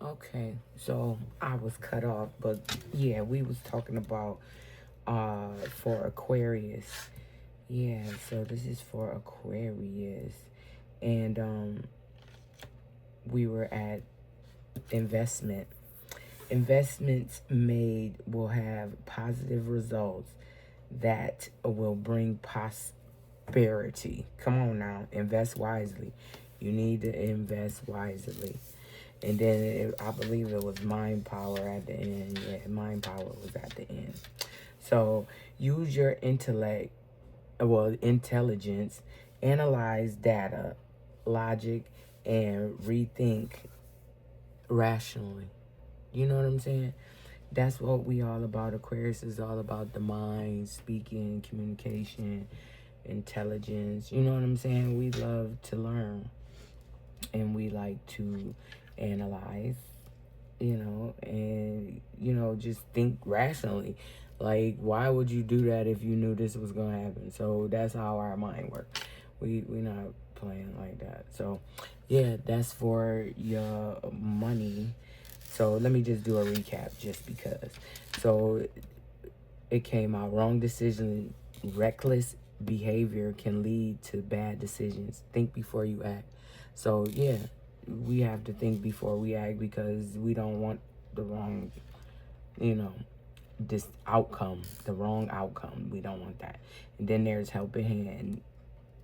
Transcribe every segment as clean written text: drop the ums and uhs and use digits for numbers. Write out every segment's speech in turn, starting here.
Okay, so I was cut off, but yeah, we was talking about for Aquarius. Yeah, so this is for Aquarius. And we were at investment. Investments made will have positive results that will bring prosperity. Come on now, invest wisely. You need to invest wisely. And then I believe it was mind power at the end. Yeah, mind power was at the end. So use your intellect, well, intelligence, analyze data, logic, and rethink rationally. You know what I'm saying? That's what we all about. Aquarius is all about the mind, speaking, communication, intelligence. You know what I'm saying? We love to learn and we like to analyze, and, just think rationally. Like, why would you do that if you knew this was going to happen? So that's how our mind works. We not playing like that. So, yeah, that's for your money. So let me just do a recap just because. So it came out wrong decision, reckless behavior can lead to bad decisions. Think before you act. So yeah, we have to think before we act because we don't want the wrong, you know, this outcome, the wrong outcome. We don't want that. And then there's helping hand.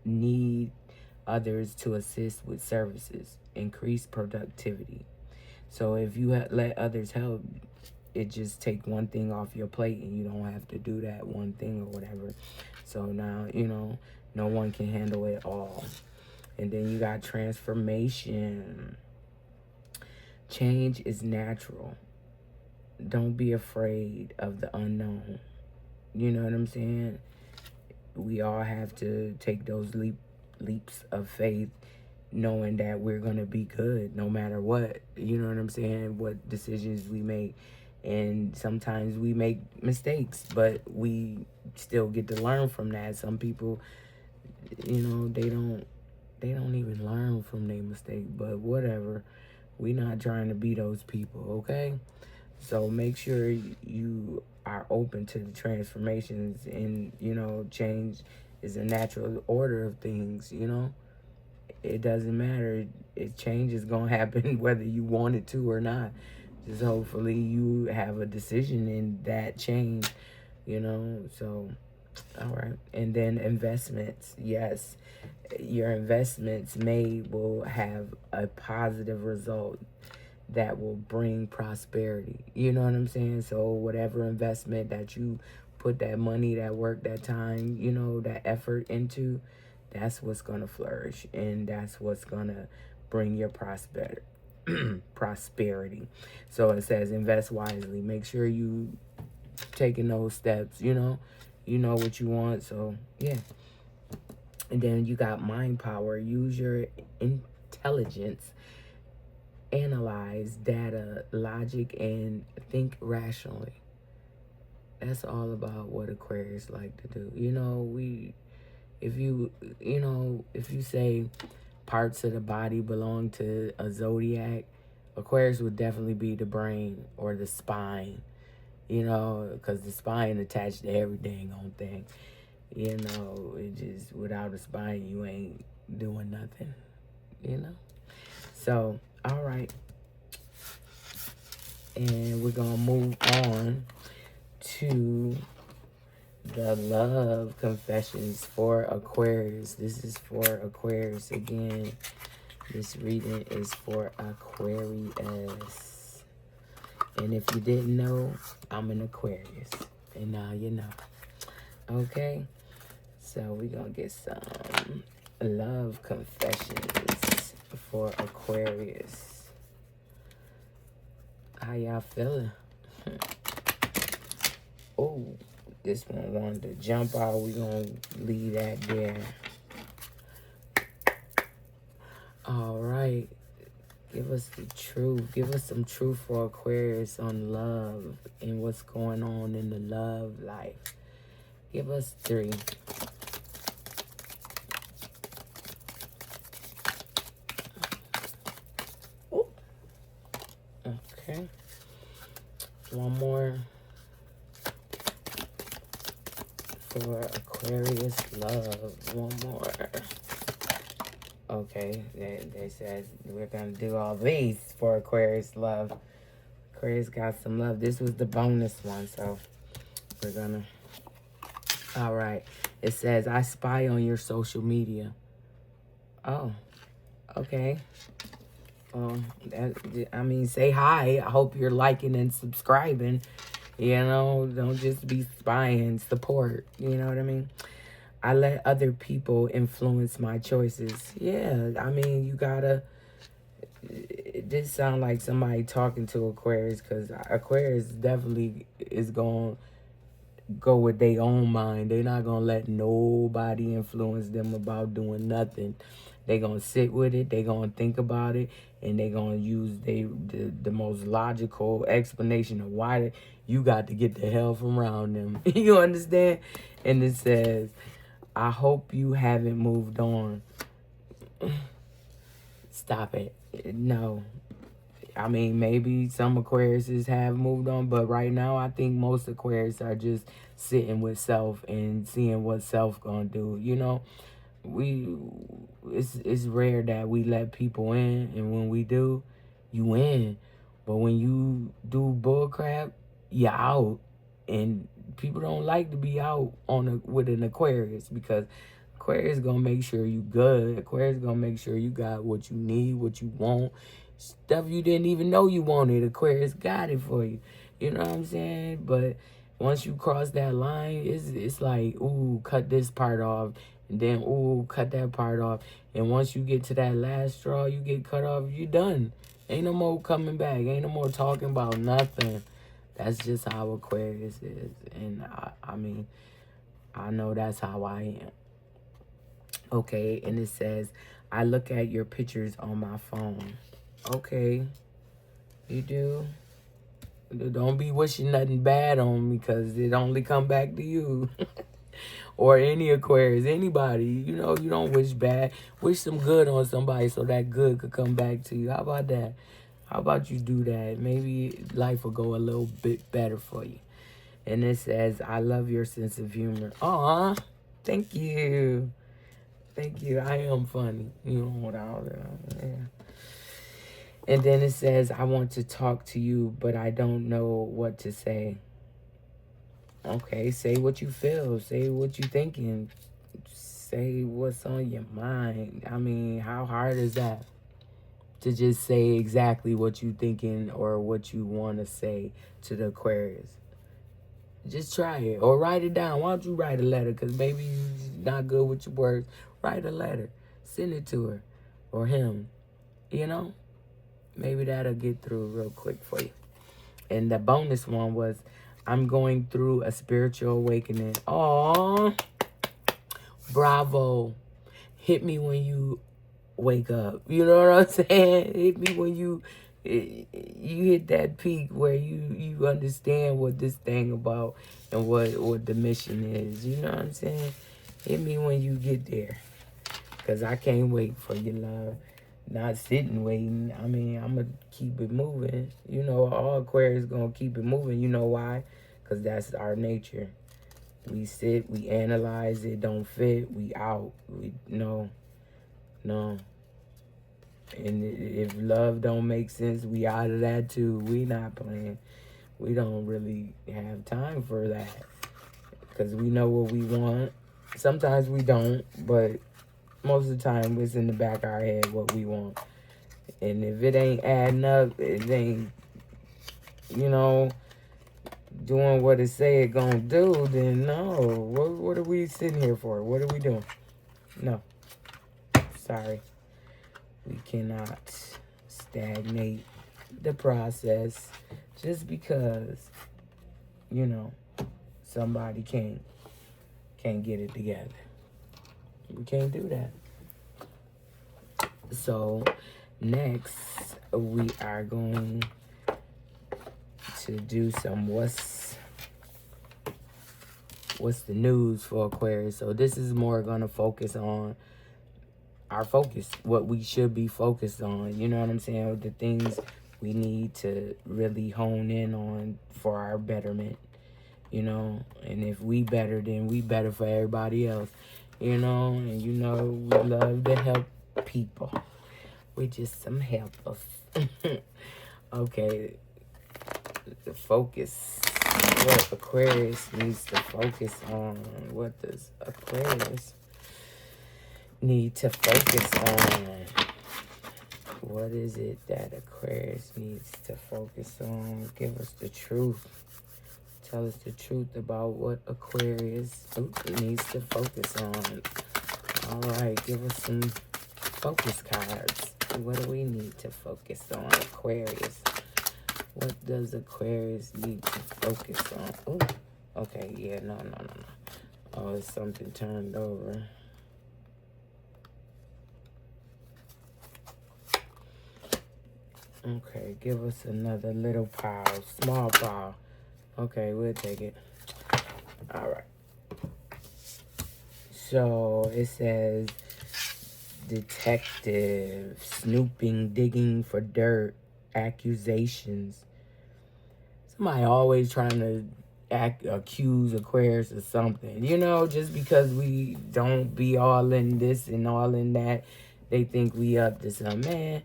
Need others to assist with services, increase productivity. So if you let others help, it just take one thing off your plate and you don't have to do that one thing or whatever. So now, no one can handle it all. And then you got transformation. Change is natural. Don't be afraid of the unknown. You know what I'm saying? We all have to take those leaps of faith, knowing that we're going to be good no matter what. You know what I'm saying? What decisions we make. And sometimes we make mistakes, but we still get to learn from that. Some people, they don't even learn from their mistake, but whatever. We not trying to be those people, okay? So make sure you are open to the transformations, and change is a natural order of things. It doesn't matter. Change is gonna happen whether you want it to or not. Just hopefully you have a decision in that change. So, all right. And then investments. Yes, your investments made will have a positive result that will bring prosperity. You know what I'm saying? So whatever investment that you put that money, that work, that time, that effort into, that's what's going to flourish, and that's what's going to bring your prosperity. So it says invest wisely. Make sure you taking those steps, you know what you want. So yeah. And then you got mind power. Use your intelligence, analyze data, logic, and think rationally. That's all about what Aquarius like to do. If you say parts of the body belong to a zodiac, Aquarius would definitely be the brain or the spine. Because the spine attached to every dang on thing. It just, without a spine, you ain't doing nothing. So, all right. And we're going to move on to the love confessions for Aquarius. This is for Aquarius again. This reading is for Aquarius. And if you didn't know, I'm an Aquarius. And now you know. Okay? So we're going to get some love confessions for Aquarius. How y'all feeling? Oh, this one wanted to jump out. We're going to leave that there. All right. Give us the truth. Give us some truth for Aquarius on love and what's going on in the love life. Give us 3. Ooh. Okay. One more for Aquarius love. One more. Okay, they said we're going to do all these for Aquarius love. Aquarius got some love. This was the bonus one, so we're going to. All right. It says, I spy on your social media. Oh, okay. I mean, say hi. I hope you're liking and subscribing. You know, don't just be spying. Support. You know what I mean? I let other people influence my choices. Yeah, I mean, you gotta. It did sound like somebody talking to Aquarius, because Aquarius definitely is going to go with their own mind. They're not going to let nobody influence them about doing nothing. They're going to sit with it. They're going to think about it. And they're going to use the most logical explanation of why you got to get the hell from around them. You understand? And it says, I hope you haven't moved on. Stop it. No. I mean, maybe some Aquariuses have moved on, but right now I think most Aquarius are just sitting with self and seeing what self gonna do. You know, it's rare that we let people in, and when we do, you in. But when you do bull crap, you're out. And people don't like to be out with an Aquarius, because Aquarius gonna make sure you good. Aquarius gonna make sure you got what you need, what you want. Stuff you didn't even know you wanted, Aquarius got it for you. You know what I'm saying? But once you cross that line, it's like, ooh, cut this part off. And then, ooh, cut that part off. And once you get to that last straw, you get cut off, you done. Ain't no more coming back. Ain't no more talking about nothing. That's just how Aquarius is. And I mean, I know that's how I am. Okay, and it says, I look at your pictures on my phone. Okay, you do. Don't be wishing nothing bad on me, because it only come back to you. Or any Aquarius, anybody. You know, you don't wish bad. Wish some good on somebody so that good could come back to you. How about that? How about you do that? Maybe life will go a little bit better for you. And it says, I love your sense of humor. Aw, thank you. Thank you. I am funny. You know what yeah. And then it says, I want to talk to you, but I don't know what to say. Okay, say what you feel. Say what you thinking. Say what's on your mind. I mean, how hard is that? To just say exactly what you thinking or what you want to say to the Aquarius. Just try it. Or write it down. Why don't you write a letter? Because maybe you're not good with your words. Write a letter. Send it to her or him. You know? Maybe that'll get through real quick for you. And the bonus one was, I'm going through a spiritual awakening. Aww. Bravo. Hit me when you wake up. You know what I'm saying? Hit me when you hit that peak where you understand what this thing about and what the mission is. You know what I'm saying? Hit me when you get there. Because I can't wait for your love. Not sitting waiting. I mean, I'm going to keep it moving. You know, all Aquarius going to keep it moving. You know why? Because that's our nature. We sit, we analyze, it don't fit, we out. No. And if love don't make sense, we out of that too. We not playing. We don't really have time for that. Because we know what we want. Sometimes we don't, but most of the time it's in the back of our head what we want. And if it ain't adding up, it ain't, you know, doing what it say it gonna do, then no. What are we sitting here for? What are we doing? No. Sorry. We cannot stagnate the process just because, you know, somebody can't get it together. We can't do that. So next we are going to do some what's the news for Aquarius. So this is more going to focus on our focus, what we should be focused on. You know what I'm saying? The things we need to really hone in on for our betterment, you know. And if we better, then we better for everybody else, you know. And you know, we love to help people. We just some helpers. Okay, the focus. What Aquarius needs to focus on? What does Aquarius need to focus on? What is it that Aquarius needs to focus on? Give us the truth. Tell us the truth about what Aquarius needs to focus on. All right, give us some focus cards. What do we need to focus on, Aquarius? What does Aquarius need to focus on? Oh, okay, yeah, no. Oh, it's something turned over. Okay, give us another little pile, small pile. Okay, we'll take it. All right. So it says detective snooping, digging for dirt, accusations. Somebody always trying to accuse Aquarius of something. You know, just because we don't be all in this and all in that, they think we up to something. Man,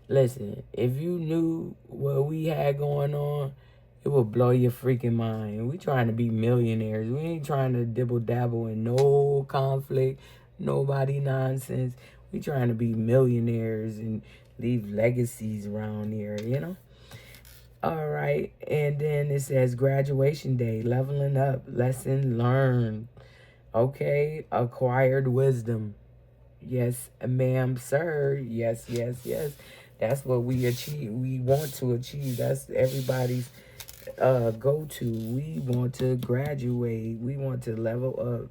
listen, if you knew what we had going on, it would blow your freaking mind. We trying to be millionaires. We ain't trying to dibble-dabble in no conflict, nobody nonsense. We trying to be millionaires and leave legacies around here, you know? All right, and then it says graduation day, leveling up, lesson learned. Okay, acquired wisdom. Yes, ma'am, sir. Yes. That's what we achieve. We want to achieve. That's everybody's go to. We want to graduate. We want to level up,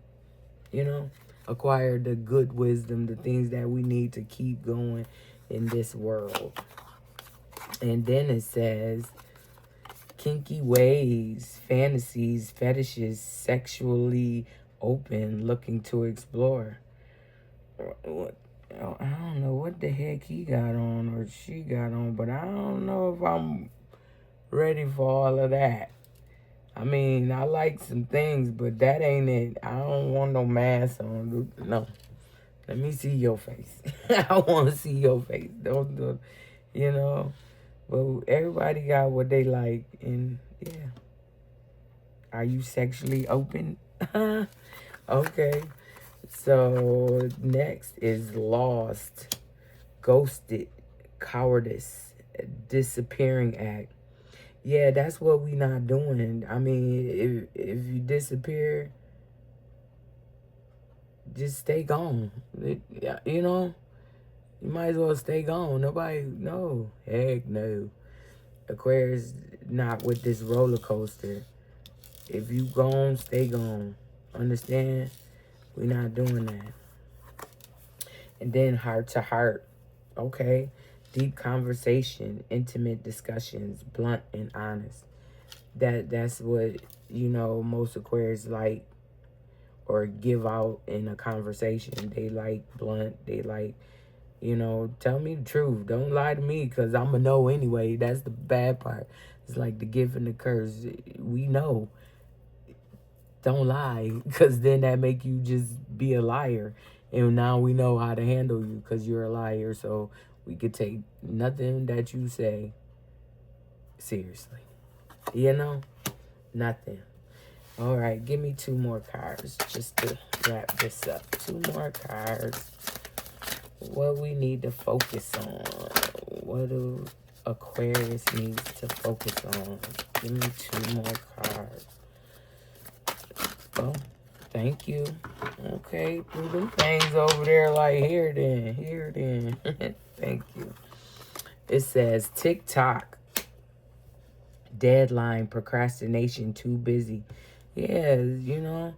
you know, acquire the good wisdom, the things that we need to keep going in this world. And then it says kinky ways, fantasies, fetishes, sexually open, looking to explore. What? I don't know what the heck he got on or she got on, but I don't know if I'm ready for all of that. I mean, I like some things, but that ain't it. I don't want no mask on. No. Let me see your face. I want to see your face. Don't, you know. But everybody got what they like, and yeah. Are you sexually open? Okay. So next is lost, ghosted, cowardice, disappearing act. Yeah, that's what we not doing. I mean, if you disappear, just stay gone. You know, you might as well stay gone. Nobody, no, heck no. Aquarius not with this roller coaster. If you gone, stay gone. Understand? We're not doing that. And then heart to heart. Okay. Deep conversation, intimate discussions, blunt and honest. That's what, you know, most Aquarius like or give out in a conversation. They like blunt. They like, you know, tell me the truth. Don't lie to me because I'm going to know anyway. That's the bad part. It's like the gift and the curse. We know. Don't lie, because then that make you just be a liar. And now we know how to handle you because you're a liar. So we could take nothing that you say seriously. You know? Nothing. All right, give me 2 more cards just to wrap this up. 2 more cards. What we need to focus on. What do Aquarius needs to focus on? Give me 2 more cards. Oh, thank you. Okay, put them things over there like here then. Thank you. It says TikTok, deadline, procrastination, too busy. Yeah, you know,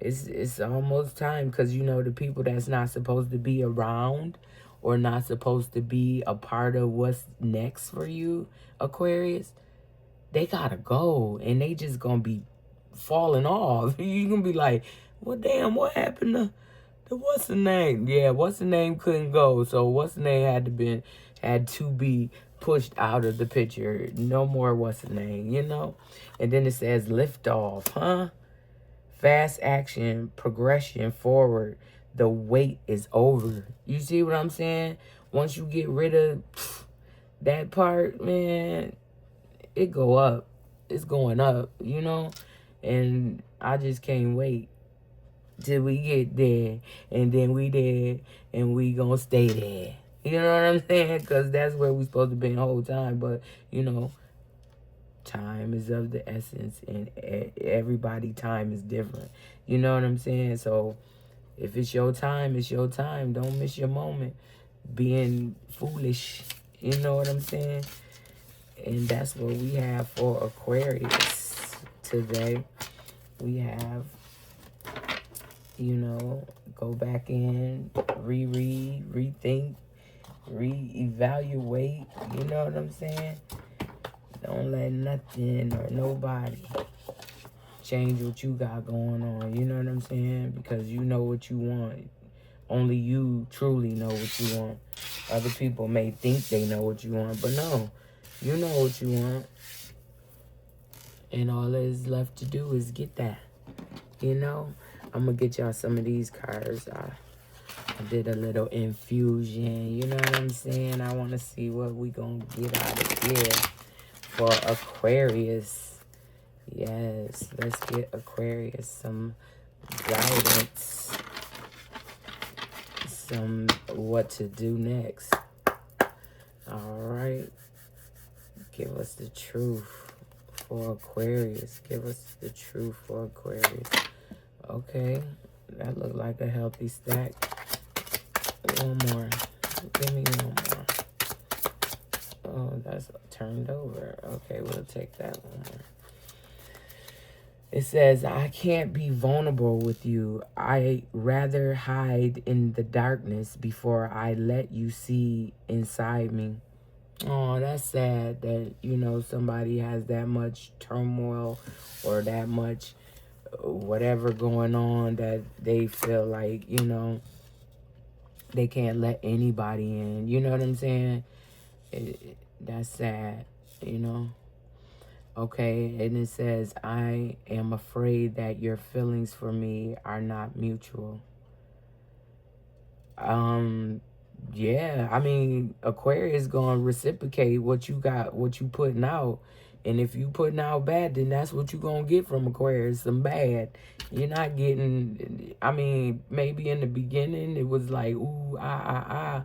it's almost time because, you know, the people that's not supposed to be around or not supposed to be a part of what's next for you, Aquarius, they gotta go and they just gonna be falling off. You gonna be like, well, damn, what happened to what's the name? Yeah, what's the name couldn't go, so what's the name had to be pushed out of the picture. No more what's the name, you know? And then it says lift off, huh? Fast action, progression forward. The wait is over. You see what I'm saying? Once you get rid of that part, man, it go up. It's going up, you know? And I just can't wait till we get there. And then we there. And we gonna stay there. You know what I'm saying? Because that's where we supposed to be the whole time. But, you know, time is of the essence. And everybody time is different. You know what I'm saying? So, if it's your time, it's your time. Don't miss your moment being foolish. You know what I'm saying? And that's what we have for Aquarius today. We have, you know, go back in, reread, rethink, reevaluate. You know what I'm saying? Don't let nothing or nobody change what you got going on. You know what I'm saying? Because you know what you want. Only you truly know what you want. Other people may think they know what you want, but no. You know what you want. And all that is left to do is get that. You know? I'm going to get y'all some of these cards. I did a little infusion. You know what I'm saying? I want to see what we going to get out of here for Aquarius. Yes. Let's get Aquarius some guidance. Some what to do next. All right. Give us the truth for Aquarius. Give us the truth for Aquarius. Okay. That looked like a healthy stack. One more. Give me one more. Oh, that's turned over. Okay, we'll take that one more. It says, I can't be vulnerable with you. I rather hide in the darkness before I let you see inside me. Oh, that's sad that, you know, somebody has that much turmoil or that much whatever going on that they feel like, you know, they can't let anybody in. You know what I'm saying? That's sad, you know? Okay, and it says, I am afraid that your feelings for me are not mutual. Yeah, I mean, Aquarius gonna reciprocate what you got, what you putting out. And if you putting out bad, then that's what you gonna get from Aquarius, some bad. You're not getting, I mean, maybe in the beginning it was like, ooh, ah.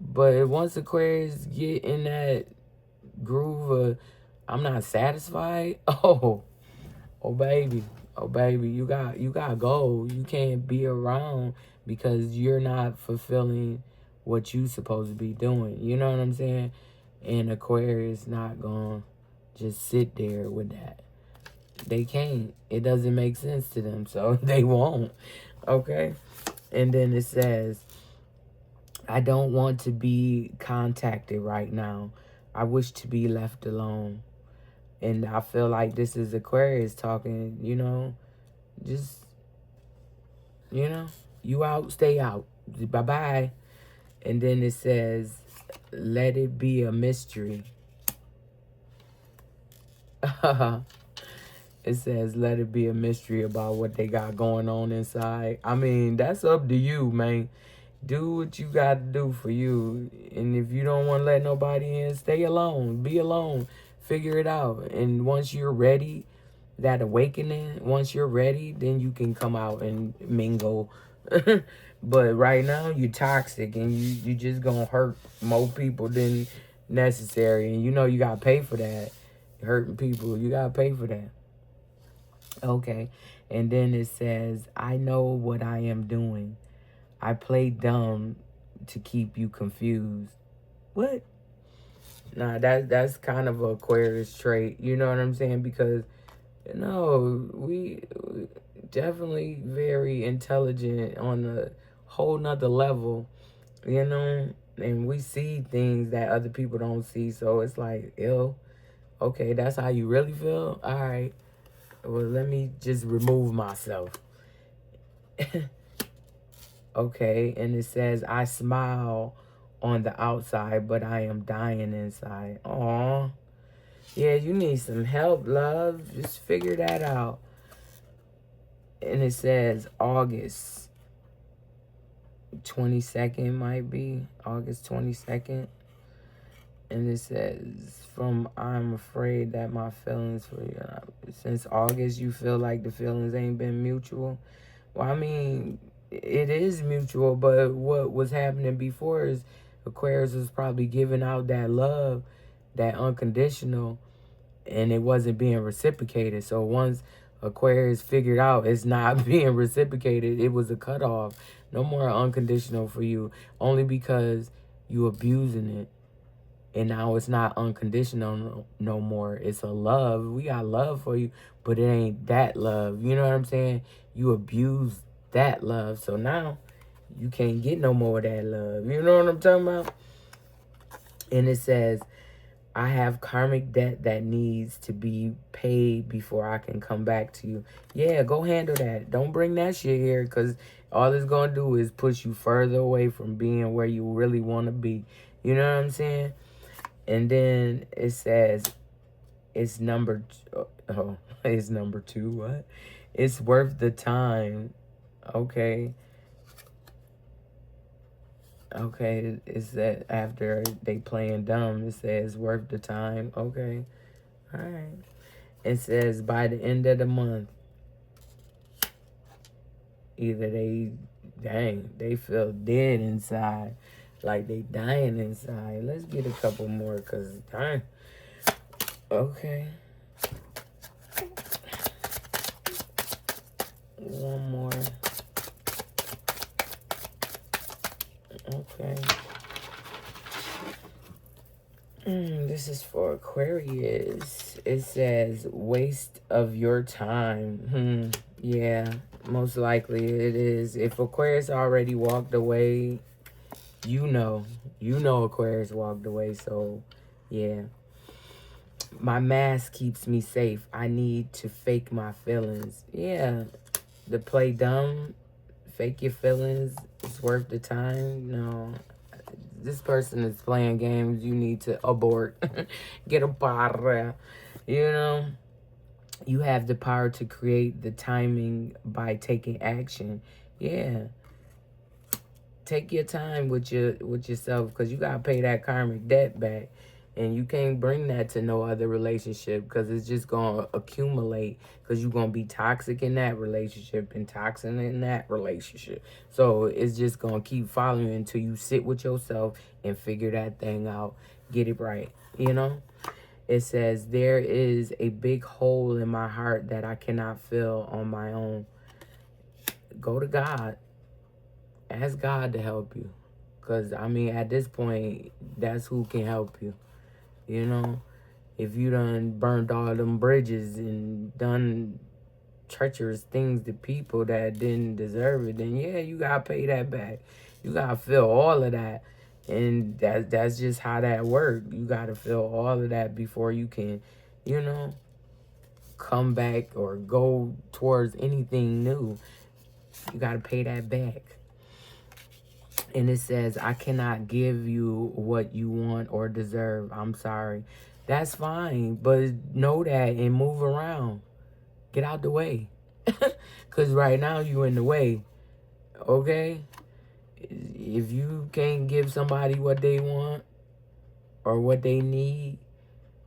But once Aquarius get in that groove of, I'm not satisfied, oh baby, you got gold. You can't be around because you're not fulfilling what you supposed to be doing. You know what I'm saying? And Aquarius not gonna just sit there with that. They can't. It doesn't make sense to them, so they won't. Okay? And then it says, I don't want to be contacted right now. I wish to be left alone. And I feel like this is Aquarius talking, you know, just, you know, you out, stay out. Bye-bye. And then it says, let it be a mystery. It says, let it be a mystery about what they got going on inside. I mean, that's up to you, man. Do what you got to do for you. And if you don't want to let nobody in, stay alone. Be alone. Figure it out. And once you're ready, that awakening, once you're ready, then you can come out and mingle. But right now, you're toxic and you just going to hurt more people than necessary. And you know you got to pay for that. Hurting people, you got to pay for that. Okay. And then it says, I know what I am doing. I play dumb to keep you confused. What? Nah, that's kind of a Aquarius trait. You know what I'm saying? Because, you know, we definitely very intelligent on a whole nother level, you know? And we see things that other people don't see. So it's like, ew, okay, that's how you really feel? All right. Well, let me just remove myself. Okay, and it says, I smile on the outside, but I am dying inside. Aw. Yeah, you need some help, love. Just figure that out. And it says August 22nd might be. August 22nd. And it says, from I'm afraid that my feelings for you, since August, you feel like the feelings ain't been mutual. Well, I mean, it is mutual, but what was happening before is Aquarius was probably giving out that love, that unconditional, and it wasn't being reciprocated. So once Aquarius figured out it's not being reciprocated, it was a cutoff. No more unconditional for you, only because you abusing it. And now it's not unconditional no more. It's a love. We got love for you, but it ain't that love. You know what I'm saying? You abuse that love. So now you can't get no more of that love. You know what I'm talking about? And it says, I have karmic debt that needs to be paid before I can come back to you. Yeah, go handle that. Don't bring that shit here, because all it's going to do is push you further away from being where you really want to be. You know what I'm saying? And then it says, it's number 2, what? It's worth the time. Okay. Okay, it's that after they playing dumb, it says worth the time. Okay. All right. It says by the end of the month, either they feel dead inside, like they dying inside. Let's get a couple more, because dang. Okay. One more. Okay. This is for Aquarius. It says waste of your time. Yeah, most likely it is. If Aquarius already walked away, you know Aquarius walked away. So, yeah. My mask keeps me safe. I need to fake my feelings. Yeah, to play dumb, fake your feelings, it's worth the time. No, this person is playing games. You need to abort. Get up out of there. You know, you have the power to create the timing by taking action. Yeah, take your time with yourself, because you gotta pay that karmic debt back. And you can't bring that to no other relationship, because it's just going to accumulate, because you're going to be toxic in that relationship and toxic in that relationship. So it's just going to keep following you until you sit with yourself and figure that thing out. Get it right, you know? It says, there is a big hole in my heart that I cannot fill on my own. Go to God. Ask God to help you. Because, I mean, at this point, that's who can help you. You know, if you done burned all them bridges and done treacherous things to people that didn't deserve it, then yeah, you gotta pay that back. You gotta feel all of that. And that's just how that works. You gotta feel all of that before you can, you know, come back or go towards anything new. You gotta pay that back. And it says, I cannot give you what you want or deserve. I'm sorry. That's fine. But know that and move around. Get out the way. Because right now you in the way. Okay? If you can't give somebody what they want or what they need,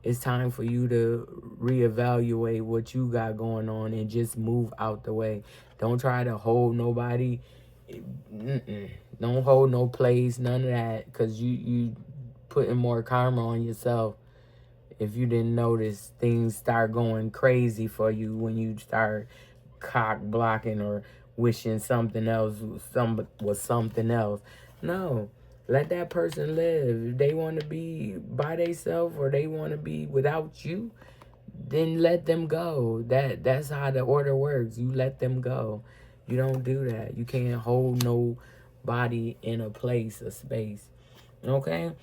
it's time for you to reevaluate what you got going on and just move out the way. Don't try to hold nobody. Don't hold no place, none of that, because you putting more karma on yourself. If you didn't notice, things start going crazy for you when you start cock blocking or wishing something else was something else. No, let that person live. If they want to be by themselves or they want to be without you, then let them go. That's how the order works. You let them go. You don't do that. You can't hold nobody in a place, a space. Okay?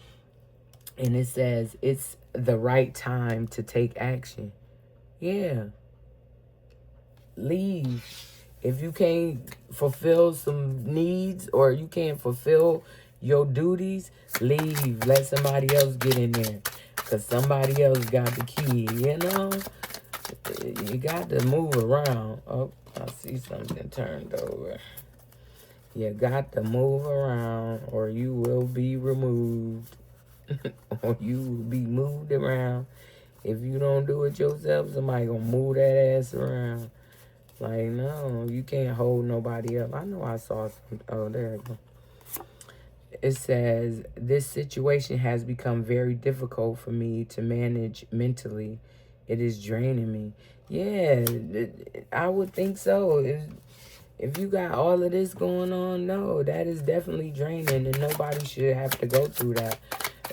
And it says, it's the right time to take action. Yeah. Leave. If you can't fulfill some needs or you can't fulfill your duties, leave. Let somebody else get in there. Because somebody else got the key, you know? You got to move around. Oh, I see something turned over. You got to move around or you will be removed. Or you will be moved around. If you don't do it yourself, somebody gonna move that ass around. Like, no, you can't hold nobody up. I know I saw some. Oh, there it go. It says, this situation has become very difficult for me to manage mentally. It is draining me. Yeah, I would think so. If you got all of this going on, no, that is definitely draining, and nobody should have to go through that.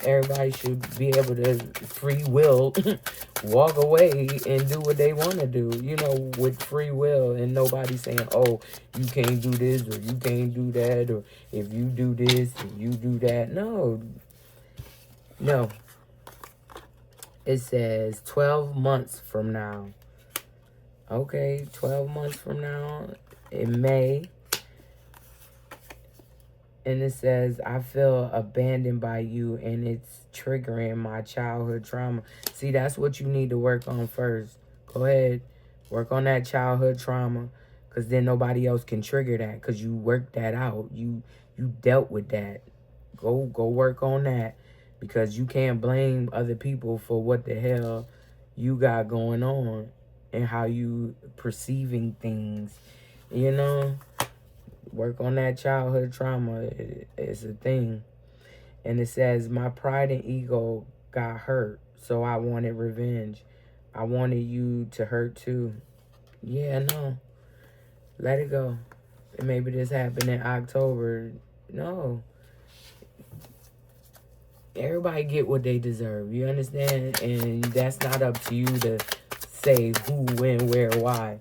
Everybody should be able to free will walk away and do what they want to do, you know, with free will, and nobody saying, oh, you can't do this or you can't do that, or if you do this and you do that. No. It says 12 months from now. Okay, 12 months from now, in May. And it says, I feel abandoned by you and it's triggering my childhood trauma. See, that's what you need to work on first. Go ahead, work on that childhood trauma, because then nobody else can trigger that, because you worked that out. You dealt with that. Go work on that, because you can't blame other people for what the hell you got going on and how you perceiving things, you know? Work on that childhood trauma. It's a thing. And it says, my pride and ego got hurt, so I wanted revenge. I wanted you to hurt too. Yeah, no. Let it go. And maybe this happened in October. No. Everybody get what they deserve. You understand? And that's not up to you to say who, when, where, why.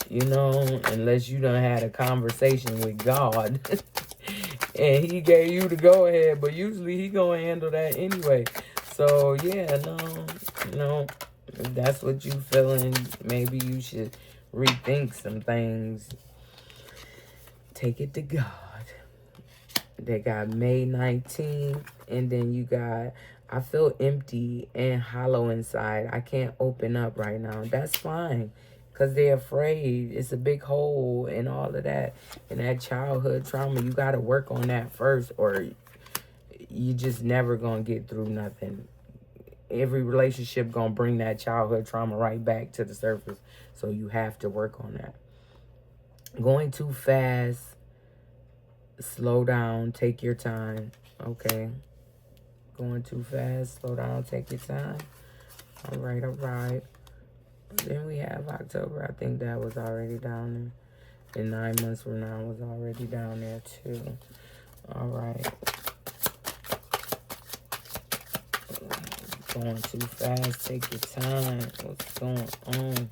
You know, unless you done had a conversation with God and he gave you the go ahead, but usually he gonna handle that anyway. So yeah, no, if that's what you feeling, maybe you should rethink some things. Take it to God. They got May 19th, and then you got, I feel empty and hollow inside. I can't open up right now. That's fine. Because they're afraid. It's a big hole and all of that. And that childhood trauma, you got to work on that first, or you just never going to get through nothing. Every relationship going to bring that childhood trauma right back to the surface. So you have to work on that. Going too fast. Slow down. Take your time. Okay. Going too fast. Slow down. Take your time. All right. Then we have October. I think that was already down there. And 9 months from now was already down there too. All right. Going too fast. Take your time. What's going on?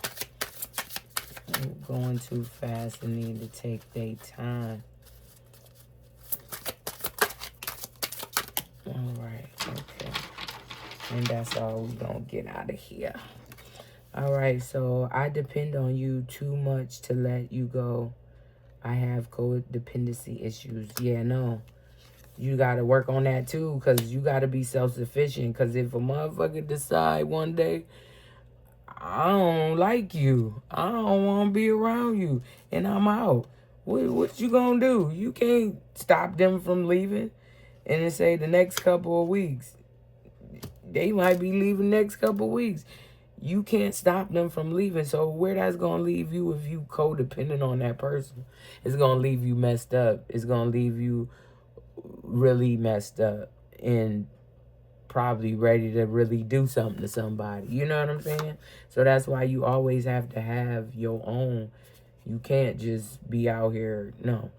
Going too fast and need to take their time. All right. Okay. And that's all we're going to get out of here. All right, so I depend on you too much to let you go. I have codependency issues. Yeah, no. You got to work on that too, because you got to be self-sufficient. Because if a motherfucker decide one day, I don't like you, I don't want to be around you, and I'm out, what you going to do? You can't stop them from leaving. And then say the next couple of weeks. They might be leaving next couple of weeks. You can't stop them from leaving. So where that's going to leave you if you codependent on that person? It's going to leave you messed up. It's going to leave you really messed up and probably ready to really do something to somebody. You know what I'm saying? So that's why you always have to have your own. You can't just be out here. No.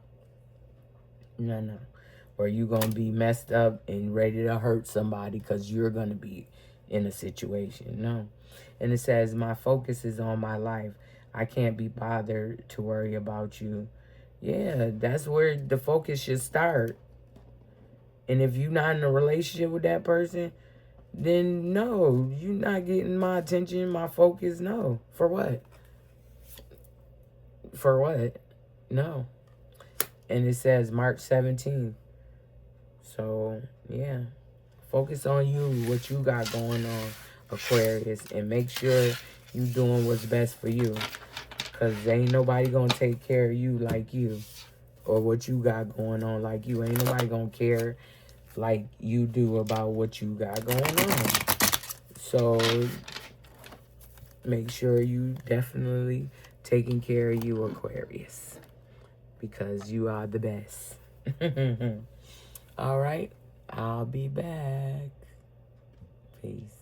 Or you going to be messed up and ready to hurt somebody because you're going to be in a situation. No. And it says, my focus is on my life. I can't be bothered to worry about you. Yeah, that's where the focus should start. And if you're not in a relationship with that person, then no, you're not getting my attention, my focus. No. For what? No. And it says March 17th. So, yeah. Focus on you, what you got going on, Aquarius. And make sure you doing what's best for you. Because ain't nobody going to take care of you like you. Or what you got going on like you. Ain't nobody going to care like you do about what you got going on. So, make sure you definitely taking care of you, Aquarius. Because you are the best. All right. I'll be back. Peace.